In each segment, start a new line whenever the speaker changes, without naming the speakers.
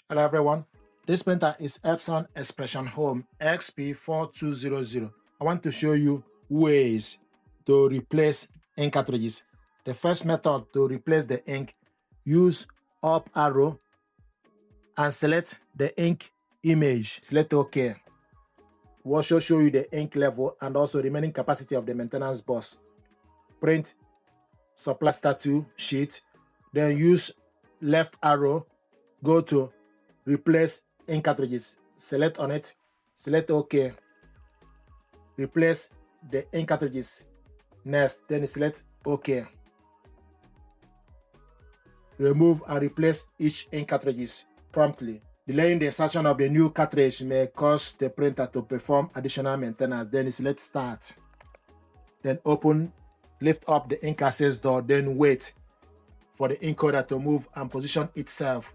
Hello everyone, this printer is Epson XP XP4200. I want to show you ways to replace ink cartridges. The first method to replace the ink, use up arrow and select the ink image. Select OK. We'll also show you the ink level and also remaining capacity of the maintenance bus. Print supply statue sheet, then use left arrow, go to replace ink cartridges, select on it, select OK, replace the ink cartridges next, then select OK. Remove and replace each ink cartridges promptly. Delaying the insertion of the new cartridge may cause the printer to perform additional maintenance. Then select start. Then open, lift up the ink access door, then wait for the encoder to move and position itself.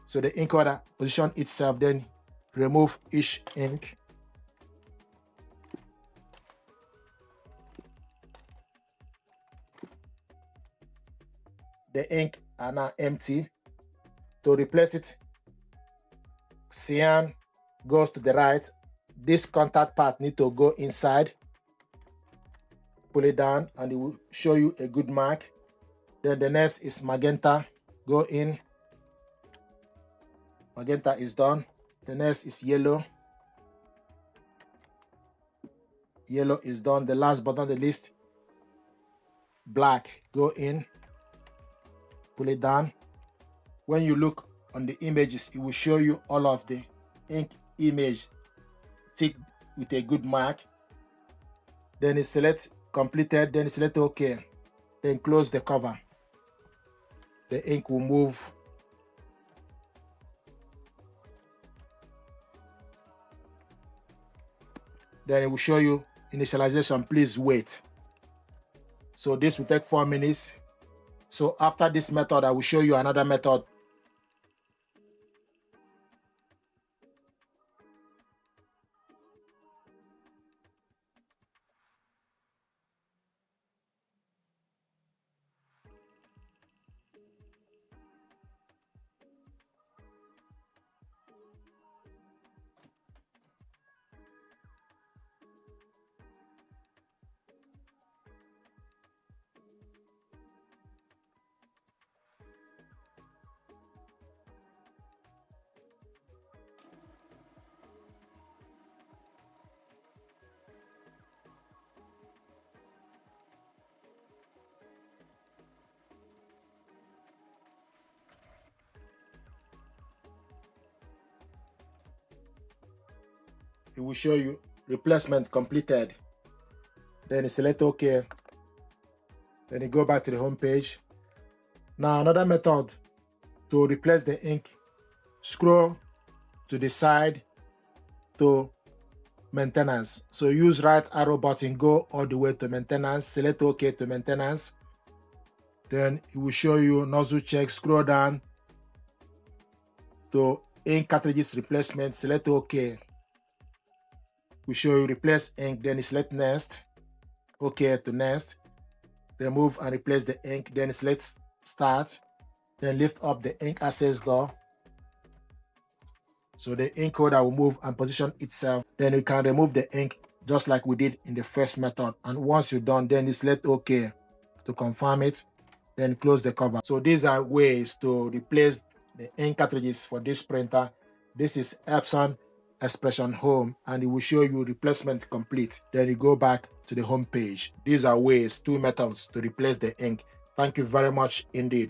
So the encoder position itself, then remove each ink. The ink are now empty. To replace it, cyan goes to the right. This contact part need to go inside. Pull it down and it will show you a good mark. Then the next is magenta. Go in. Magenta is done. The next is yellow. Yellow is done. The last but not the least, black. Go in. Pull it down. When you look on the images, it will show you all of the ink image ticked with a good mark. Then select completed. Then select OK. Then close the cover. The ink will move. Then it will show you initialization. Please wait. So this will take 4 minutes. So after this method, I will show you another method. It will show you replacement completed. Then you select OK. Then you go back to the home page. Now another method to replace the ink, scroll to the side to maintenance. So use right arrow button, go all the way to maintenance, select OK to maintenance. Then it will show you nozzle check, scroll down to ink cartridges replacement, select OK. We show you replace ink, then select next, OK to next. Remove and replace the ink, then select start. Then lift up the ink access door. So the ink holder will move and position itself. Then you can remove the ink just like we did in the first method. And once you're done, then you select OK to confirm it. Then close the cover. So these are ways to replace the ink cartridges for this printer. This is Epson Expression Home, and it will show you replacement complete. Then you go back to the home page. These are ways, 2 methods to replace the ink. Thank you very much indeed.